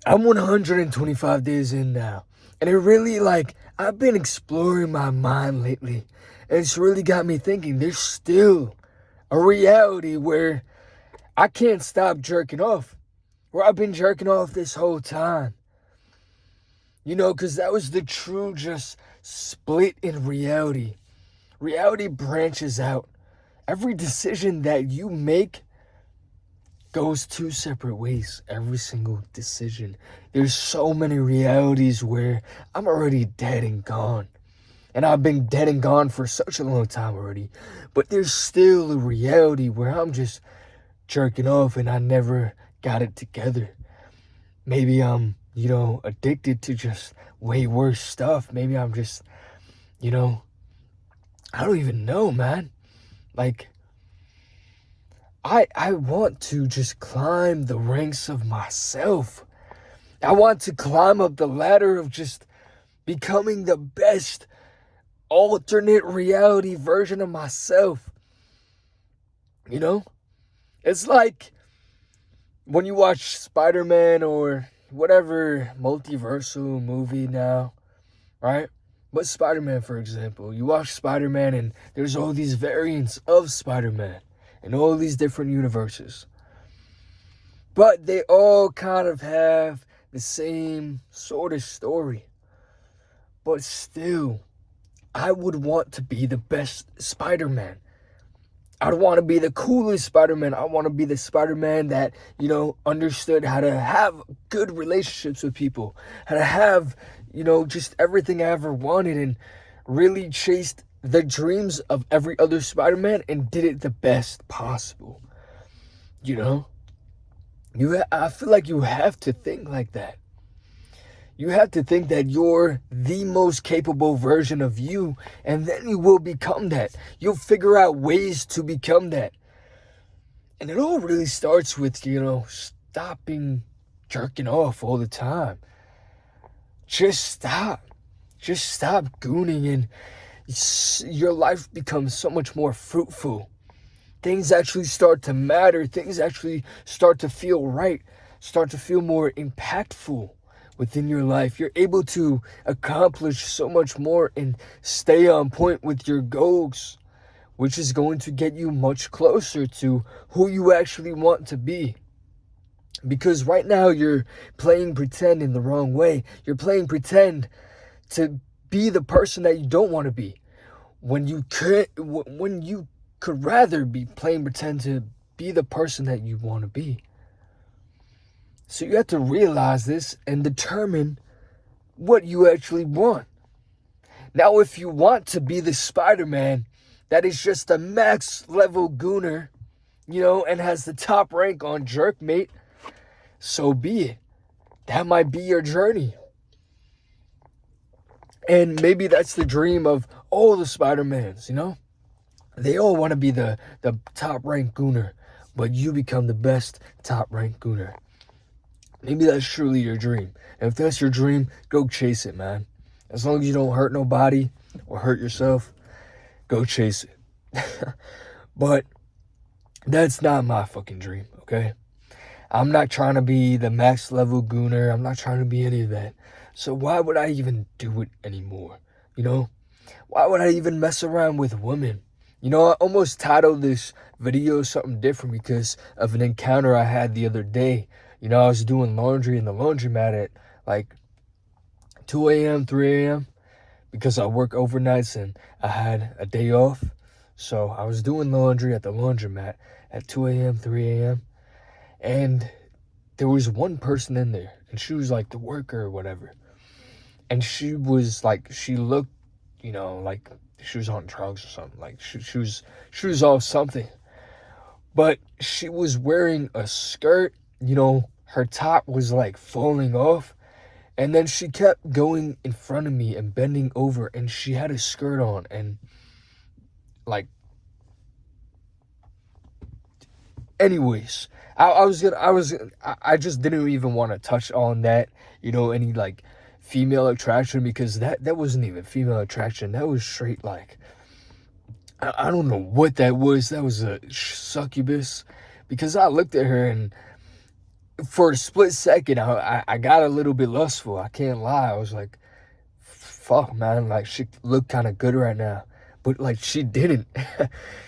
I'm 125 days in now. And it really, like, I've been exploring my mind lately. And it's really got me thinking there's still a reality where I can't stop jerking off. Where I've been jerking off this whole time. You know, because that was the true just split in reality. Reality branches out. Every decision that you make goes two separate ways. Every single decision. There's so many realities where I'm already dead and gone. And I've been dead and gone for such a long time already. But there's still a reality where I'm just jerking off and I never got it together. Maybe I'm, addicted to just way worse stuff. Maybe I'm just, I don't even know, man. Like, I want to just climb the ranks of myself. I want to climb up the ladder of just becoming the best alternate reality version of myself. You know? It's like when you watch Spider-Man or whatever multiversal movie now, right? But Spider-Man, for example, you watch Spider-Man and there's all these variants of Spider-Man in all these different universes. But they all kind of have the same sort of story. But still, I would want to be the best Spider-Man. I'd want to be the coolest Spider-Man. I want to be the Spider-Man that, understood how to have good relationships with people. How to have, just everything I ever wanted and really chased the dreams of every other Spider-Man and did it the best possible. I feel like you have to think like that. You have to think that you're the most capable version of you, and then you will become that. You'll figure out ways to become that. And it all really starts with, stopping jerking off all the time. Just stop. Just stop gooning and your life becomes so much more fruitful. Things actually start to matter. Things actually start to feel right, start to feel more impactful within your life. You're able to accomplish so much more and stay on point with your goals, which is going to get you much closer to who you actually want to be. Because right now you're playing pretend in the wrong way. You're playing pretend to be the person that you don't want to be. When you could rather be playing pretend to be the person that you want to be. So you have to realize this and determine what you actually want. Now, if you want to be the Spider-Man that is just a max level gooner, and has the top rank on Jerkmate, so be it. That might be your journey. And maybe that's the dream of all the Spider-Mans, They all want to be the top rank gooner, but you become the best top rank gooner. Maybe that's truly your dream. And if that's your dream, go chase it, man. As long as you don't hurt nobody or hurt yourself, go chase it. But that's not my fucking dream, okay? I'm not trying to be the max level gooner. I'm not trying to be any of that. So why would I even do it anymore? Why would I even mess around with women? I almost titled this video something different because of an encounter I had the other day. I was doing laundry in the laundromat at like 2 a.m., 3 a.m. because I work overnights and I had a day off. So I was doing laundry at the laundromat at 2 a.m., 3 a.m. And there was one person in there and she was like the worker or whatever. And she was like, she looked, like she was on drugs or something. Like she was off something. But she was wearing a skirt, her top was like falling off. And then she kept going in front of me and bending over and she had a skirt on and like, anyways, I just didn't even want to touch on that, any like female attraction because that wasn't even female attraction. That was straight like, I don't know what that was. That was a succubus because I looked at her and for a split second, I got a little bit lustful. I can't lie. I was like, fuck, man, like, she looked kind of good right now. But, like, she didn't.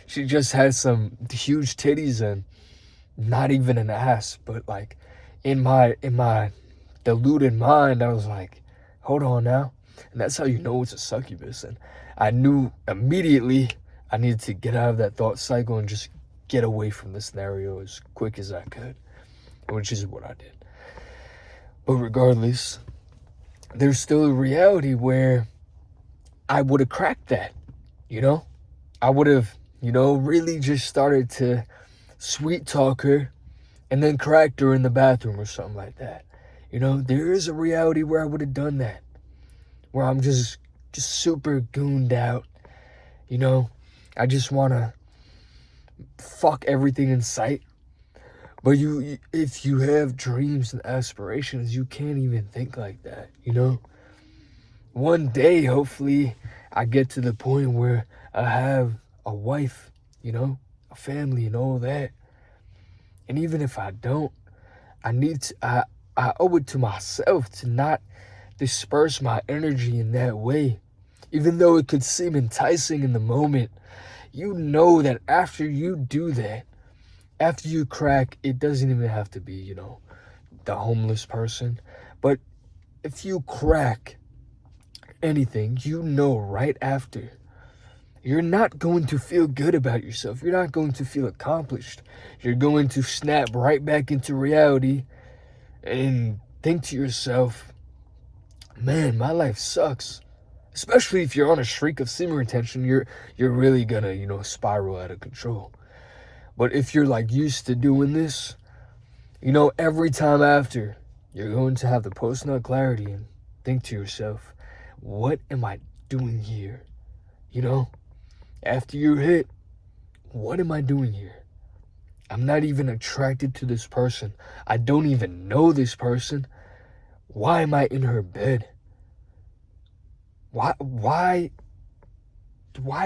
She just had some huge titties and not even an ass. But, like, in my deluded mind, I was like, hold on now. And that's how you know it's a succubus. And I knew immediately I needed to get out of that thought cycle and just get away from the scenario as quick as I could, which is what I did. But regardless, there's still a reality where I would have cracked that, you know? I would have, really just started to sweet talk her and then cracked her in the bathroom or something like that. There is a reality where I would have done that, where I'm just super gooned out, I just want to fuck everything in sight. But if you have dreams and aspirations, you can't even think like that, One day, hopefully, I get to the point where I have a wife, a family and all that. And even if I don't, I owe it to myself to not disperse my energy in that way. Even though it could seem enticing in the moment, you know that after you do that, after you crack, it doesn't even have to be, the homeless person. But if you crack anything, right after, you're not going to feel good about yourself. You're not going to feel accomplished. You're going to snap right back into reality and think to yourself, man, my life sucks. Especially if you're on a streak of semen retention, you're really gonna, spiral out of control. But if you're like used to doing this, every time after, you're going to have the post-nut clarity and think to yourself, what am I doing here? After you're hit, what am I doing here? I'm not even attracted to this person. I don't even know this person. Why am I in her bed? Why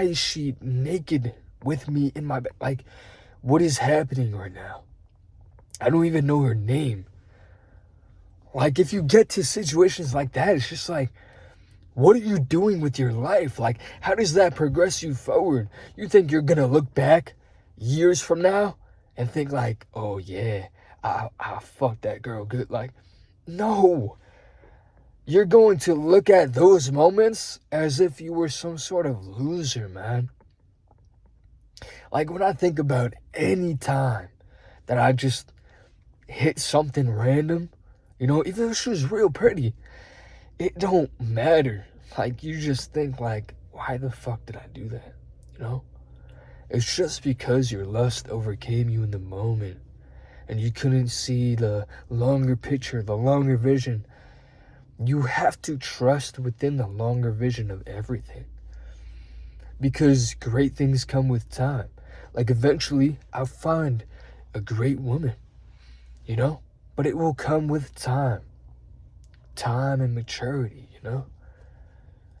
is she naked with me in my bed? Like, what is happening right now? I don't even know her name. Like, if you get to situations like that, it's just like, what are you doing with your life? Like, how does that progress you forward? You think you're gonna look back years from now and think like, oh yeah, I fucked that girl good. Like, no. You're going to look at those moments as if you were some sort of loser, man. Like, when I think about any time that I just hit something random, even if she was real pretty, it don't matter. Like, you just think like, why the fuck did I do that? It's just because your lust overcame you in the moment and you couldn't see the longer picture, the longer vision. You have to trust within the longer vision of everything, because great things come with time. Like, eventually I'll find a great woman, but it will come with time and maturity.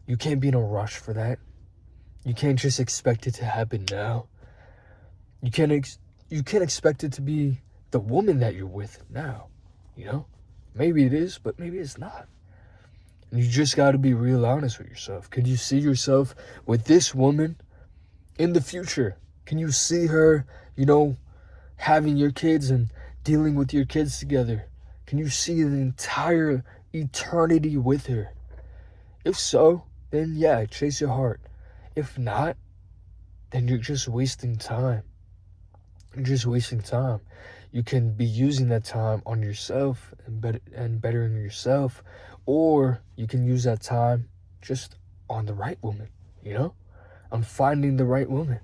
You can't be in a rush for that. You can't just expect it to happen now. You can't expect it to be the woman that you're with now. Maybe it is, but maybe it's not. And you just got to be real honest with yourself. Could you see yourself with this woman in the future? Can you see her, having your kids and dealing with your kids together? Can you see the entire eternity with her? If so, then yeah, chase your heart. If not, then you're just wasting time. You're just wasting time. You can be using that time on yourself and bettering yourself, or you can use that time just on the right woman, on finding the right woman.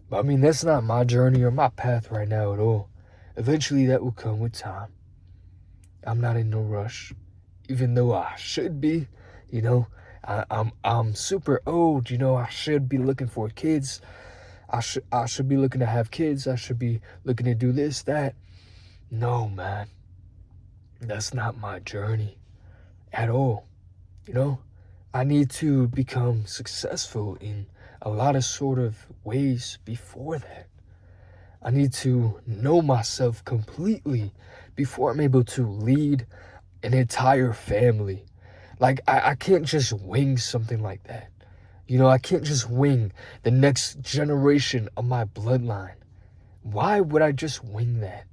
But I mean, that's not my journey or my path right now at all. Eventually that will come with time. I'm not in no rush, even though I should be. I'm super old. I should be looking for kids. I should be looking to have kids. I should be looking to do this, that. No, man. That's not my journey at all. I need to become successful in a lot of sort of ways before that. I need to know myself completely before I'm able to lead an entire family. Like, I can't just wing something like that. I can't just wing the next generation of my bloodline. Why would I just wing that?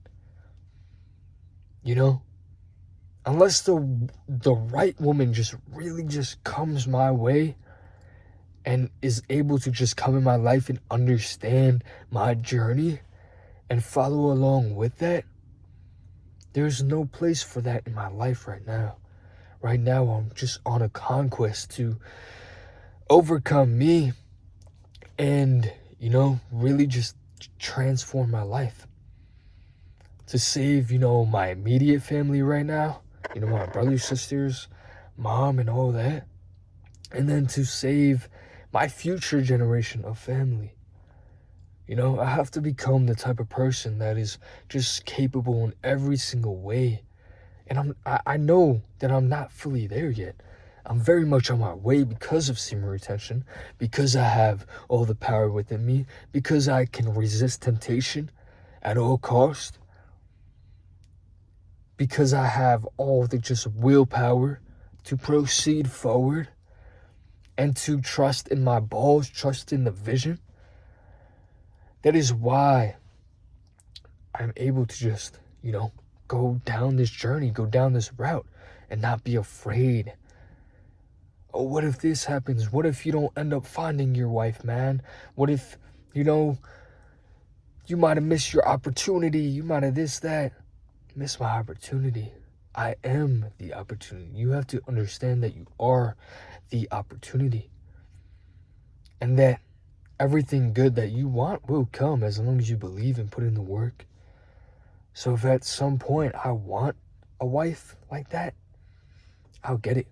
Unless the right woman just really just comes my way and is able to just come in my life and understand my journey and follow along with that, there's no place for that in my life right now. Right now, I'm just on a conquest to overcome me and, really just transform my life. To save, my immediate family right now, my brothers, sisters, mom, and all that. And then to save my future generation of family. I have to become the type of person that is just capable in every single way. And I know that I'm not fully there yet. I'm very much on my way because of semen retention, because I have all the power within me, because I can resist temptation at all cost, because I have all the just willpower to proceed forward and to trust in my balls, trust in the vision. That is why I'm able to just, go down this journey, go down this route and not be afraid. Oh, what if this happens? What if you don't end up finding your wife, man? What if, you might have missed your opportunity. You might have missed my opportunity. I am the opportunity. You have to understand that you are the opportunity. And that everything good that you want will come as long as you believe and put in the work. So if at some point I want a wife like that, I'll get it.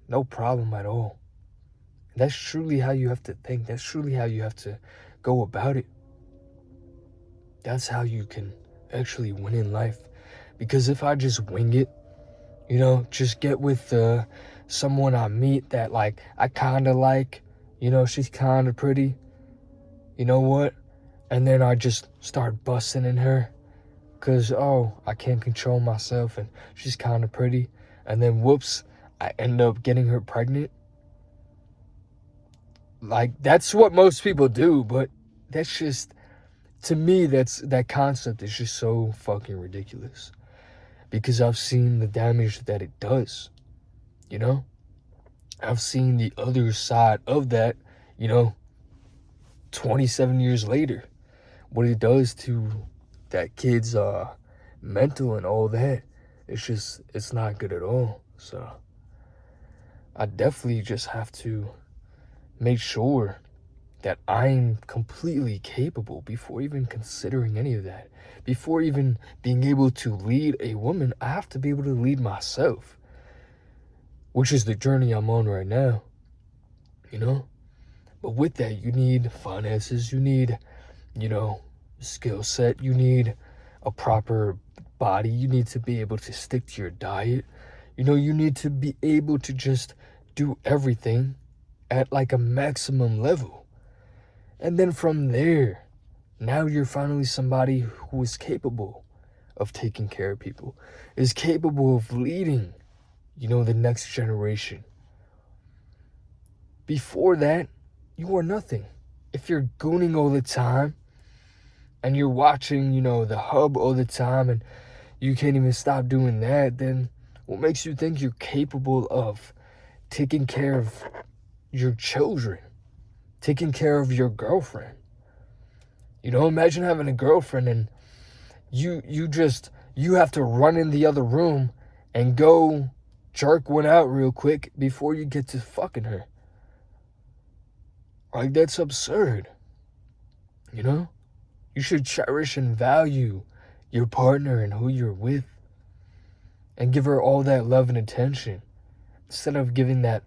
No problem at all. That's truly how you have to think. That's truly how you have to go about it. That's how you can actually win in life. Because if I just wing it, just get with someone I meet that I kind of like, she's kind of pretty, you know what? And then I just start busting in her because, I can't control myself and she's kind of pretty. And then whoops, I end up getting her pregnant. That's what most people do, but that's just, to me, that concept is just so fucking ridiculous. Because I've seen the damage that it does, I've seen the other side of that, 27 years later, what it does to that kid's mental and all that. It's not good at all. So I definitely just have to make sure that I'm completely capable before even considering any of that. Before even being able to lead a woman, I have to be able to lead myself, which is the journey I'm on right now, But with that, you need finances, you need, skill set, you need a proper body, you need to be able to stick to your diet, you need to be able to just do everything at a maximum level. And then from there, now you're finally somebody who is capable of taking care of people, is capable of leading, the next generation. Before that, you are nothing. If you're gooning all the time and you're watching, the hub all the time and you can't even stop doing that, then what makes you think you're capable of taking care of your children, taking care of your girlfriend? Imagine having a girlfriend and you have to run in the other room and go jerk one out real quick before you get to fucking her. That's absurd. You should cherish and value your partner and who you're with and give her all that love and attention instead of giving that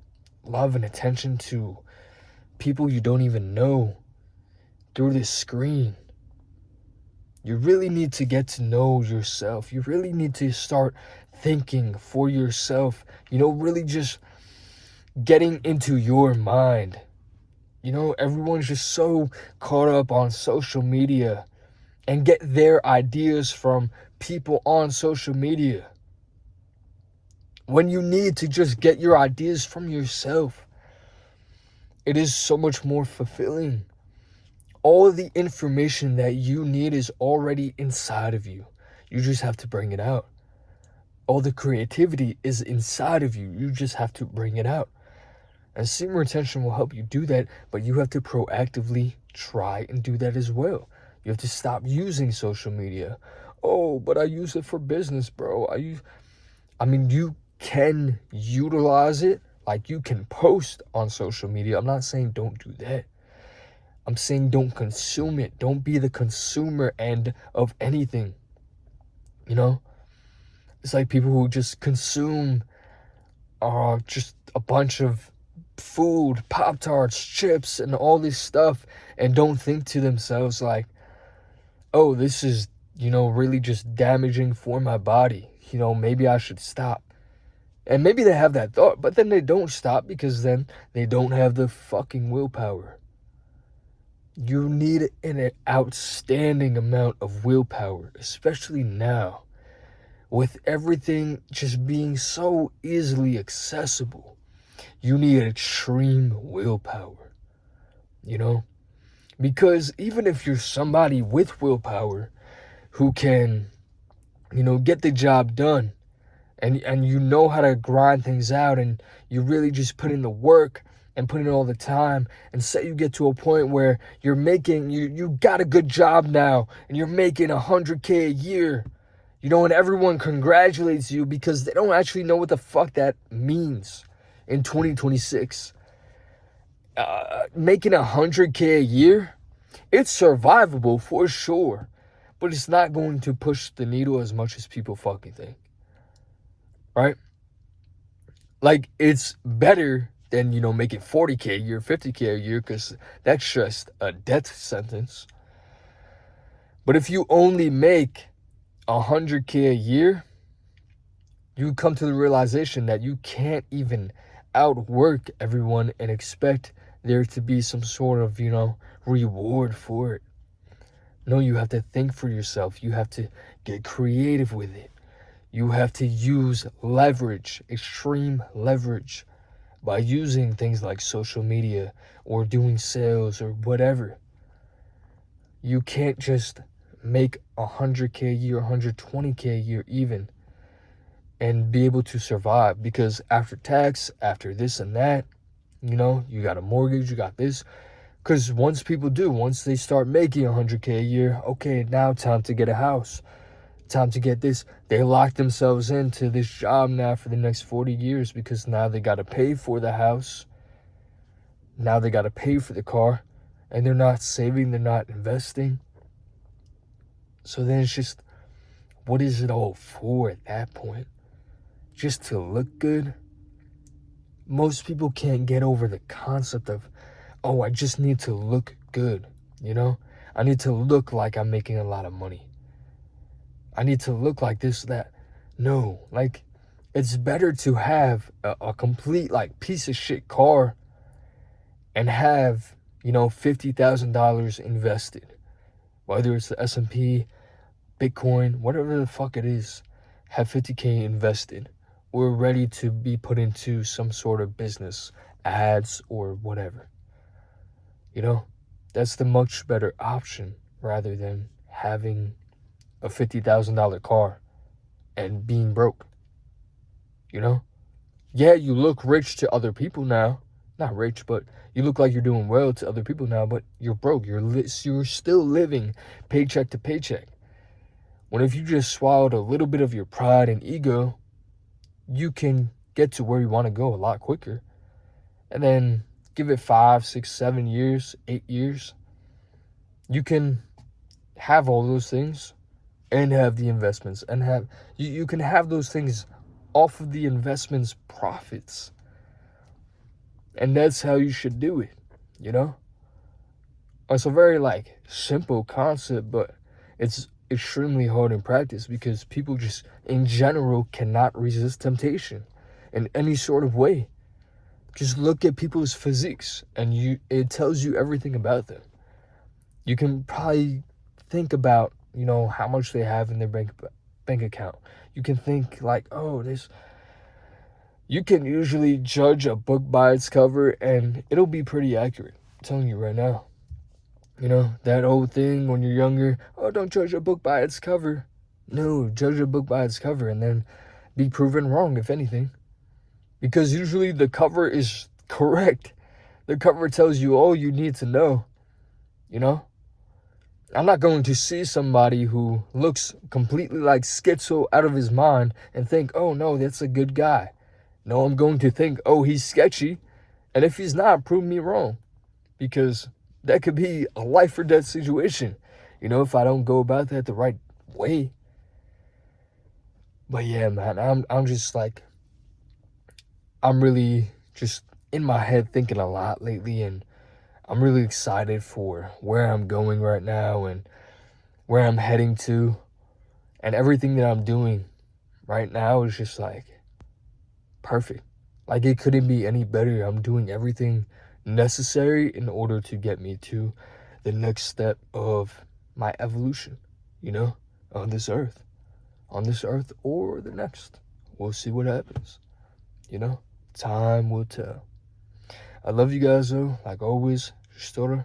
love and attention to people you don't even know through this screen. You really need to get to know yourself. You really need to start thinking for yourself, really just getting into your mind. Everyone's just so caught up on social media and get their ideas from people on social media, when you need to just get your ideas from yourself. It is so much more fulfilling. All of the information that you need is already inside of you. You just have to bring it out. All the creativity is inside of you. You just have to bring it out. And semen retention will help you do that, but you have to proactively try and do that as well. You have to stop using social media. Oh, but I use it for business, bro. I mean, you can utilize it. Like, you can post on social media. I'm not saying don't do that. I'm saying don't consume it. Don't be the consumer end of anything. You know? It's like people who just consume just a bunch of food, Pop-Tarts, chips, and all this stuff, and don't think to themselves like, oh, this is, really just damaging for my body. Maybe I should stop. And maybe they have that thought, but then they don't stop because then they don't have the fucking willpower. You need an outstanding amount of willpower, especially now, with everything just being so easily accessible. You need extreme willpower, because even if you're somebody with willpower who can, get the job done, and you know how to grind things out, and you really just put in the work and put in all the time, and say you get to a point where you're making, you got a good job now, and you're making $100K a year, and everyone congratulates you because they don't actually know what the fuck that means in 2026. Making $100K a year, it's survivable for sure, but it's not going to push the needle as much as people fucking think. Right? Like, it's better than, making 40K a year, 50K a year, because that's just a death sentence. But if you only make 100K a year, you come to the realization that you can't even outwork everyone and expect there to be some sort of, reward for it. No, you have to think for yourself. You have to get creative with it. You have to use leverage, extreme leverage, by using things like social media or doing sales or whatever. You can't just make 100K a year, 120K a year even, and be able to survive, because after tax, after this and that, you got a mortgage, you got this. Because once they start making 100K a year, okay, now time to get a house. Time to get this. They lock themselves into this job now for the next 40 years because now they got to pay for the house. Now they got to pay for the car. And they're not saving, they're not investing. So then it's just, what is it all for at that point? Just to look good? Most people can't get over the concept of, oh, I just need to look good, I need to look like I'm making a lot of money. I need to look like this, that. No, like, it's better to have a complete, piece of shit car and have, $50,000 invested. Whether it's the S&P, Bitcoin, whatever the fuck it is, have 50K invested. Or ready to be put into some sort of business, ads, or whatever. That's the much better option rather than having a $50,000 car and being broke. Yeah, you look rich to other people now. Not rich, but you look like you're doing well to other people now, but you're broke. You're still living paycheck to paycheck. When if you just swallowed a little bit of your pride and ego, you can get to where you want to go a lot quicker. And then give it 5, 6, 7 years, 8 years. You can have all those things and have the investments, and you can have those things off of the investments profits. And that's how you should do it, It's a very simple concept, but it's extremely hard in practice because people just in general cannot resist temptation in any sort of way. Just look at people's physiques and it tells you everything about them. You can probably think about you know, how much they have in their bank account. You can think like, oh, this. You can usually judge a book by its cover, and it'll be pretty accurate. I'm telling you right now. You know, that old thing when you're younger, oh, don't judge a book by its cover. No, judge a book by its cover and then be proven wrong, if anything. Because usually the cover is correct. The cover tells you all you need to know, you know? I'm not going to see somebody who looks completely like schizo out of his mind and think, oh, no, that's a good guy. No, I'm going to think, oh, he's sketchy. And if he's not, prove me wrong. Because that could be a life or death situation, you know, if I don't go about that the right way. But yeah, man, I'm just like, I'm really just in my head thinking a lot lately, and I'm really excited for where I'm going right now and where I'm heading to, and everything that I'm doing right now is just like perfect. Like, it couldn't be any better. I'm doing everything necessary in order to get me to the next step of my evolution, you know, on this earth or the next. We'll see what happens, you know. Time will tell. I love you guys though, like always. Story.